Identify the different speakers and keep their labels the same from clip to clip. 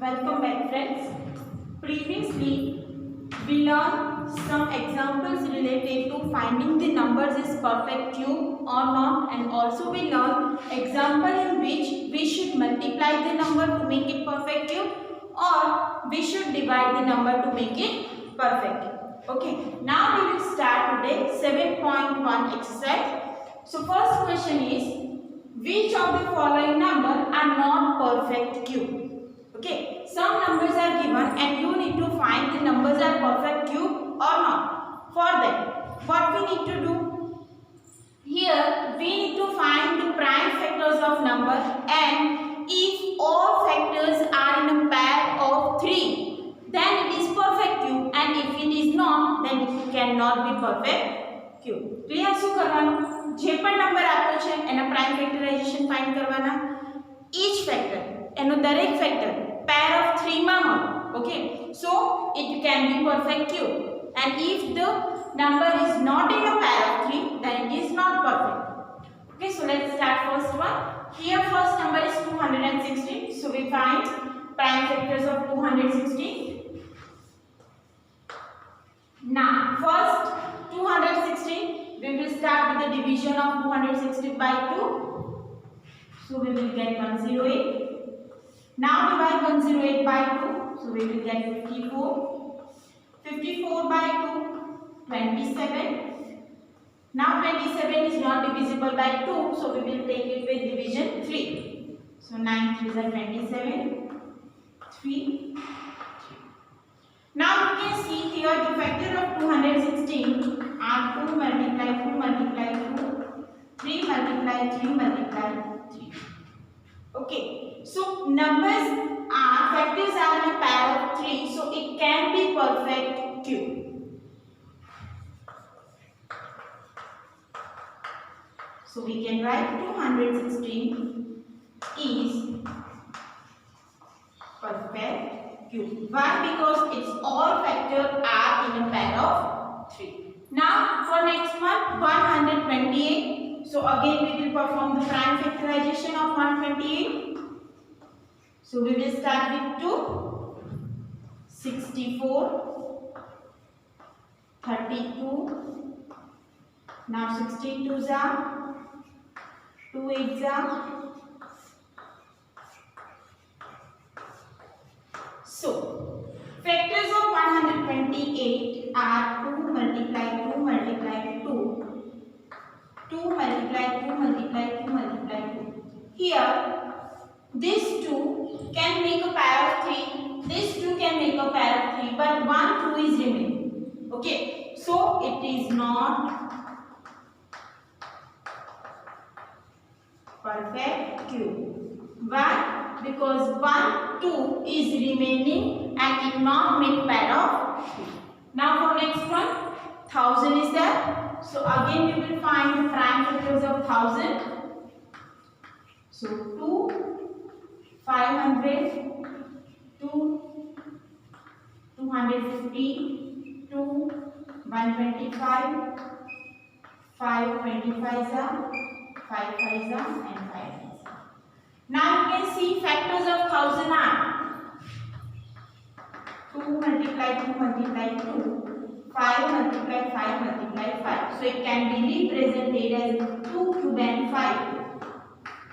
Speaker 1: Welcome back, friends. Previously, we learned some examples related to finding the numbers is perfect cube or not, and also we learned example in which we should multiply the number to make it perfect cube or we should divide the number to make it perfect cube. Okay, now we will start today 7.1 exercise. So first question is, which of the following number are not perfect cube? Okay, some numbers are given and you need to find the numbers are perfect cube or not. For that, what we need to do? Here, we need to find the prime factors of number, and if all factors are in a pair of 3, then it is perfect cube, and if it is not, then it cannot be perfect cube. Clear? શું કરવાનું? જે પણ number આપ્યો છે એના prime ફેક્ટરાઇઝેશન find કરવાના. each factor, એનો દરેક ફેક્ટર pair of 3 માં હોય. Okay, so it can be perfect cube, and if the number is not in a pair of 3, then it is not perfect. Okay, so let's start first one. Here first number is 216, so we find prime factors of 216. Now first 216, we will start with the division of 216 by 2. So we will get 108. Now divide 108 by 2. So we will get 54. 54 by 2, 27. Now 27 is not divisible by 2. So we will take it with division 3. So 9 3 is 27. 3. Now you can see here the factor of 216 are 2 multiply 2 multiply 2. 3 multiply 3 multiply 3. Okay, so numbers are factors are in a pair of 3, so it can be perfect cube. So we can write 216 is perfect cube. Why? Because its all factors are in a pair of 3. Now for next one, 128. So again we will perform the prime factorization of 128. So we will start with 2, 64, 32. Now 62 are 2 8 are. So factors of 128 are 2 multiply 2 multiply 2. 2 multiply 2 multiply 2 multiply 2. Here, these two can make a pair of 3. These two can make a pair of 3, but 1 2 is remaining. Okay, so it is not perfect cube. Why? Because 1 2 is remaining and it not make pair of 3. Now for next one, 1000 is there. So again we will find the prime factors of 1000. So 2, 500, 2, 250, 2, 125, 5 25s are, 5 5s are, and 5 5s are. Now you can see factors of 1000 are 2 multiply 2 multiply 2. 5 multiply 5 multiply 5. So it can be represented as 2 cube and 5.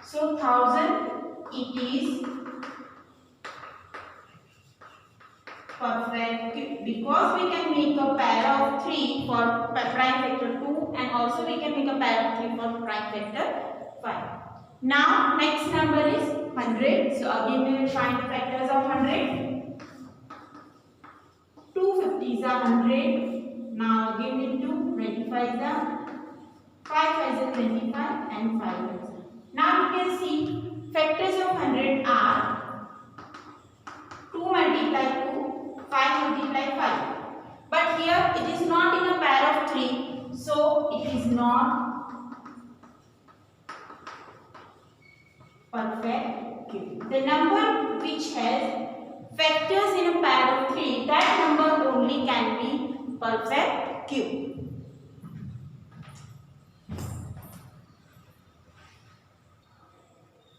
Speaker 1: So 1000 it is perfect cube because we can make a pair of 3 for prime factor 2, and also we can make a pair of 3 for prime factor 5. Now next number is 100. So again we will find the factors of 100. 250s are 100. Now again we do 25s are, 5 5s are 25, and 5 5s are. Now you can see factors of 100 are 2 multiply 2, 5 multiply 5. But here it is not in a pair of 3, so it is not perfect cube. The number which has factors in a pair of 3, that number only can be perfect cube.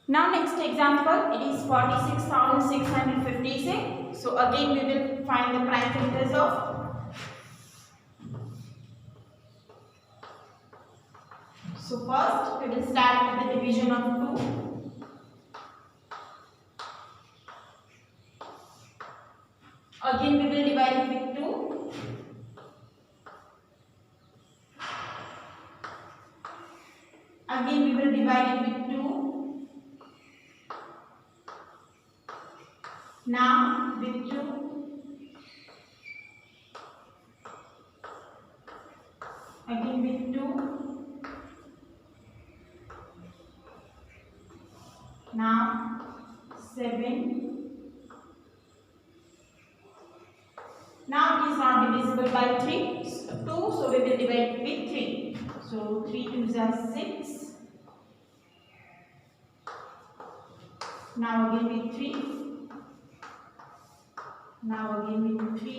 Speaker 1: Now next example, it is 46,656. So again we will find the prime factors of. So first we will start with the division of 2. Again we will divide it with 2. Again we will divide it with 2. Now with 2. Again with 2. Now 7. Now it is not divisible by 3, 2, so we will divide it with 3. So 3 2s are 6. Now again with 3. Now again with 3.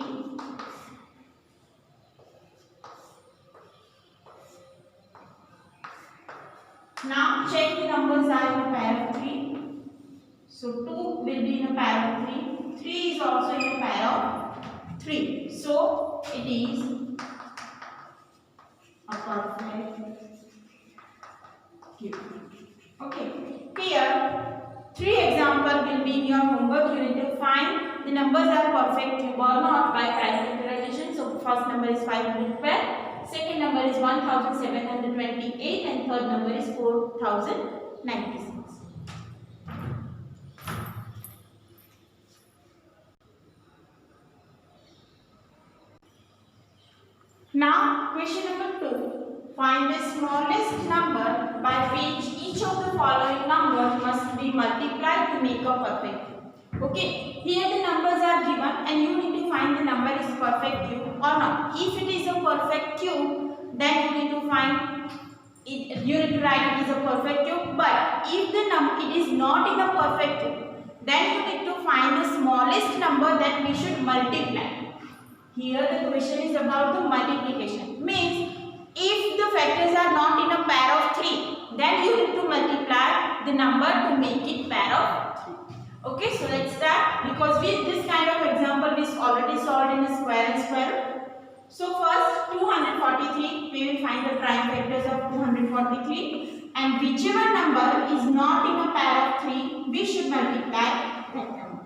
Speaker 1: Now check the numbers are in a pair of 3. So 2 will be in a pair of 3. 3 is also in a pair of 3. So it is a perfect cube. Okay. Here 3 examples will be in your homework. You need to find the numbers are perfect cube or not by prime factorization. So first number is 512, second number is 1728, and third number is 4096. Now question number 2. Find the smallest number by which each of the following numbers must be multiplied to make a perfect cube. Okay, here the numbers are given and you need to find the number is perfect cube or not. If it is a perfect cube, then you need to find it, you need to write it is a perfect cube. But if the number it is not in a perfect cube, then you need to find the smallest number that we should multiply. Here the question is about the multiplication. Means if the factors are not in a pair of 3, then you need to multiply the number to make it pair of 3. Okay, so let's start, because with this kind of example we already solved in a square and square root. So first 243, we will find the prime factors of 243, and whichever number is not in a pair of 3, we should multiply that number.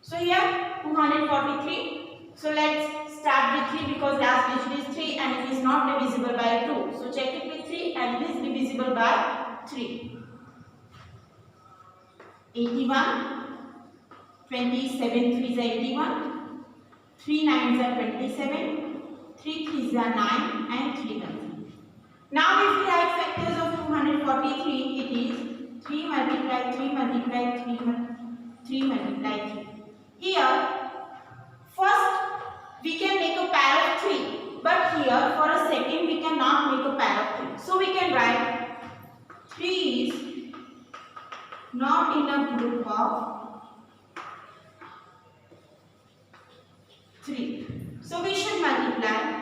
Speaker 1: So here 243. So let's start with 3 because last digit is 3 and it is not divisible by 2. So check it with 3 and it is divisible by 3. 81, 27 3s are 81, 3 9s are 27, 3 3s are 9 and 3 1s. Now if we write factors of 243, it is 3 multiply 3 multiply 3 multiply 3. Here first we can make a pair of 3, but here for a second we cannot make a pair of 3. So we can write 3 is not in a group of 3. So we should multiply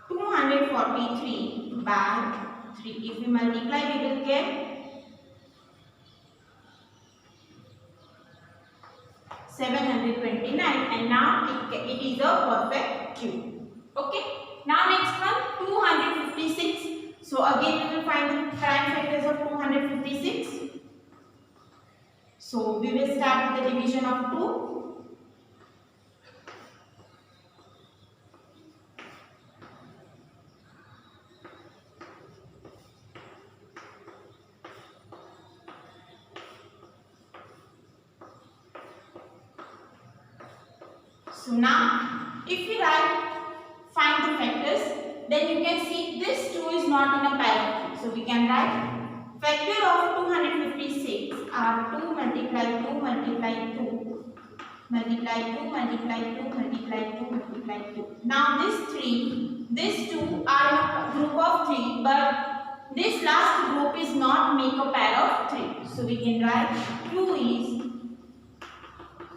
Speaker 1: 243 by 3. If we multiply, we will get 729, and now it is a perfect cube. Okay. Now next one 256. So again we will find the prime factors of 256. So we will start with the division of 2. So now if we find the factors, then you can see this 2 is not in a pair of 3. So we can write factor of 256 are 2 multiply 2 multiply 2 multiply 2 multiply 2 multiply 2 multiply 2. Now these 2 are in a group of 3, but this last group is not make a pair of 3. So we can write 2 is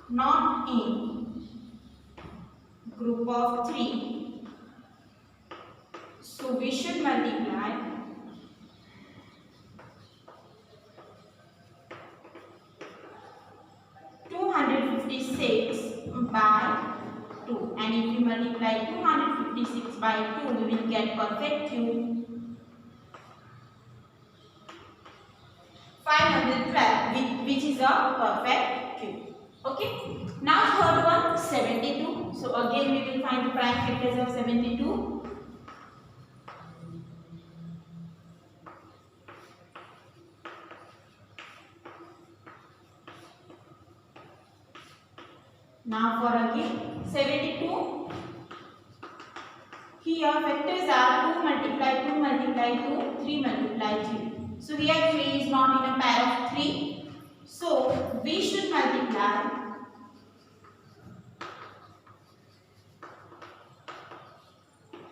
Speaker 1: not in group of 3 So we should multiply 256 by 2, and if we multiply 256 by 2, we will get perfect cube 512, which is a perfect cube. Okay. Now third one, 72. So again we will find the prime factors of 72. Now for again 72, here factors are 2 multiply 2 multiply 2, 3 multiply 3. So here 3 is not in a pair of 3. So we should multiply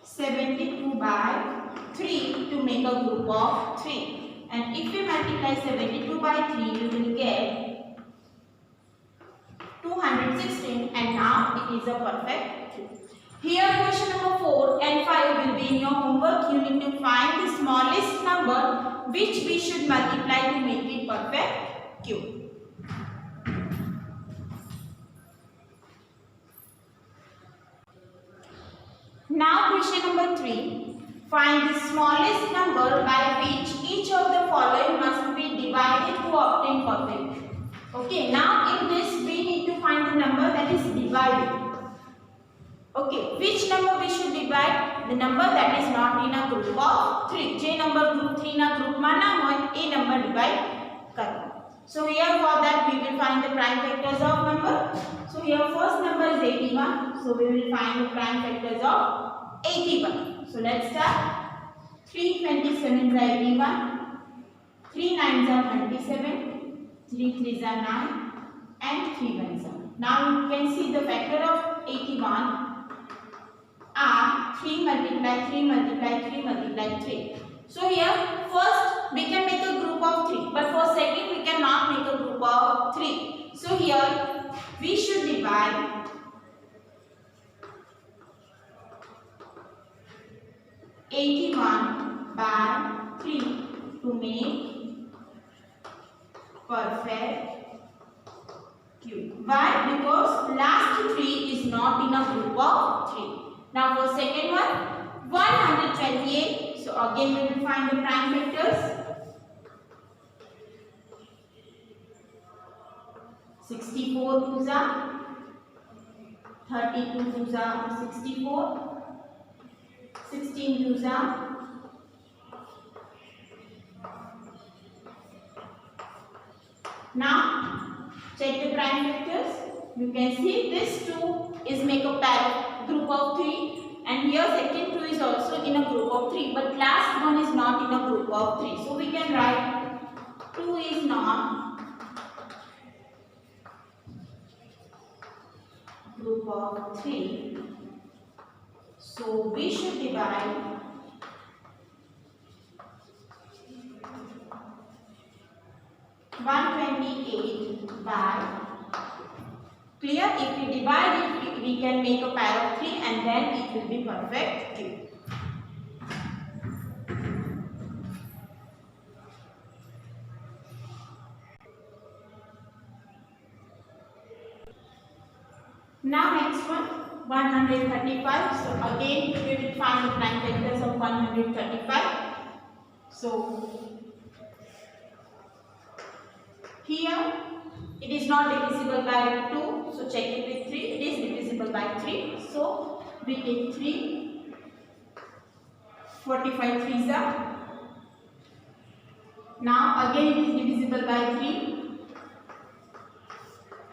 Speaker 1: 72 by 3 to make a group of 3. And if we multiply 72 by 3, we will get 216, and now it is a perfect cube. Here question number 4 and 5 will be in your homework. You need to find the smallest number which we should multiply to make it perfect cube. Now question number 3. Find the smallest number by which each of the following must be divided to obtain perfect. Okay, now in this we need to find the number that is divided. Okay, which number we should divide? The number that is not in a group of 3. J number group 3 na group ma na hoy, A number divide karna. So here for that we will find the prime factors of number. So here first number is 81. So we will find the prime factors of 81. So let's start. 3 27 is 81. 3 9s are 27. 3 3s are 9. And 3 1s are. Now you can see the factor of 81 are 3 multiply 3 multiply 3 multiply 3. So here first we can make a group of 3, but for second we cannot make a group of 3. So here we should divide 81 by 3 to make perfect cube. Why? Because last 3 is not in a group of 3. Now for second one, 128. So again we will find the prime factors. 64 twos are 32 twos are 64. 16 twos are now check the prime factors. You can see this 2 is make a pair group of 3, and here second 2 is also in a group of 3, but last one is not in a group of 3. So we can write 2 is not group of 3. So we should divide 128 by, clear? If we divide it, we can make a pair of 3 and then it will be perfect cube. Now next one, 135. So again we will find the prime factors of 135. So here it is not divisible by 2, so check it with 3. It is divisible by 3. So we take 3. 45 3s are. Now again it is divisible by 3.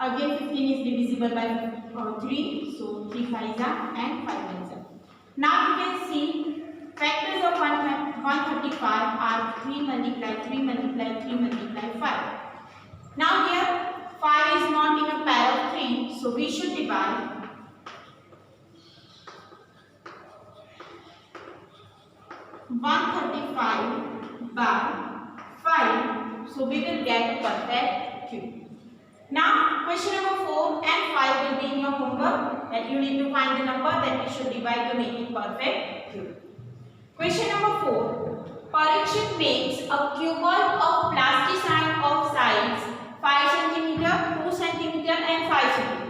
Speaker 1: Again 15 is divisible by 3. So 3 5s are and 5 1s are. Now you can see factors of 135 are 3 multiply 3 multiply 3 multiply 5. Now here 5 is not in a pair of 3, so we should divide 135 by 5. So we will get a perfect cube. Now question number 4 and 5 will be in your homework, that you need to find the number that we should divide to make it perfect cube. Question number 4. Parikshit makes a cuboid of plasticine of size 5 cm, 2 cm and 5 cm.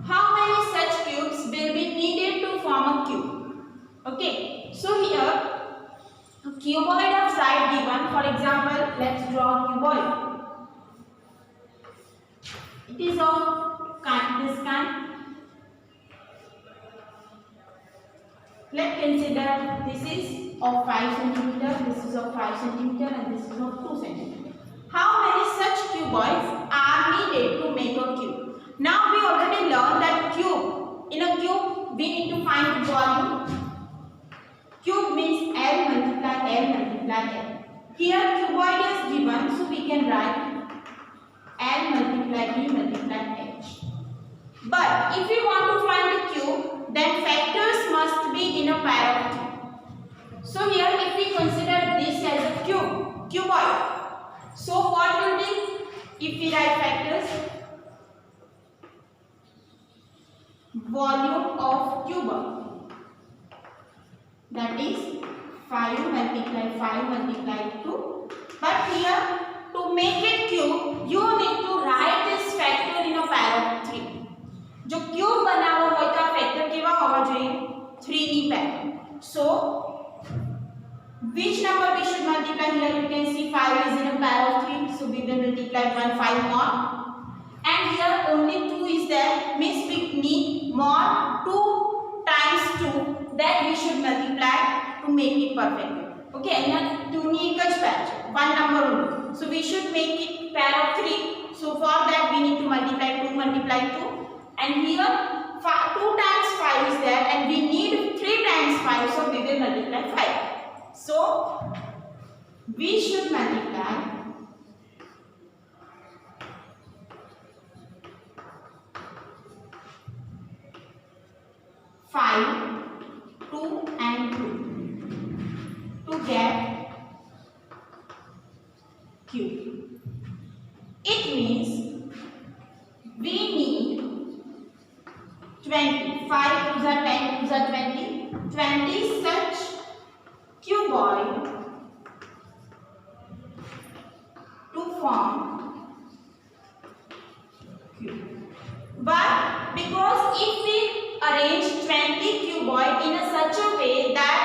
Speaker 1: How many such cubes will be needed to form a cube? Okay, so here a cuboid of size given. For example, let's draw a cuboid. It is of this kind. Let's consider this is of 5 cm, this is of 5 cm and this is of 2 cm. How many such cuboids are needed to make a cube? Now we already learned that cube. In a cube we need to find the volume. Cube means L multiply L multiply L. Here cuboid is given, so we can write L multiply B multiply H. But if we want to find the cube, then factors must be in a pair of 3. So here if we consider this as a cuboid. So what will be if we write factors? Volume of cuboid, that is 5 multiply 5 multiply 2. But here to make it cube, you need to write this factor in a pair of 3. जो cube बनावा હોય તો factor કેવા હોવા જોઈએ 3 ની પેર. So which number we should multiply? Here you can see 5 is in a pair of 3, so we will multiply 5 more, and here only 2 is there, means we need more 2 times 2 that we should multiply to make it perfect. Okay, અહીંયા 2 ની એક જ પેર છે, one number only, so we should make it pair of 3. So for that we need to multiply 2, and here 2 times 5 is there and we need 3 times 5, so we will multiply 5. So we should multiply 5, 2 and 2 to get cube. It means we need 20. 5 2s are 10, 2s are 20. 20 such cuboid to form cube. But because if we arrange 20 cuboid in such a way that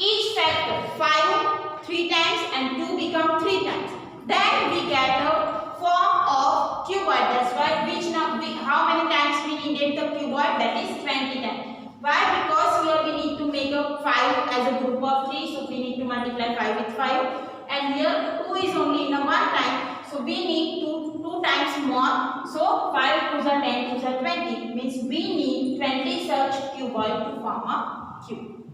Speaker 1: each factor 5 3 times and 2 become 3 times, then we get a form of cuboid. That's why how many times we needed the cuboid? That is 20 times. Why? Because here we need to make a 5 as a group of 3, so we need to multiply 5 with 5, and here 2 is only in a one time, so we need 2 times more, so 5 2s are 10, 2s are 20, means we need 20 such cuboid to form a cube.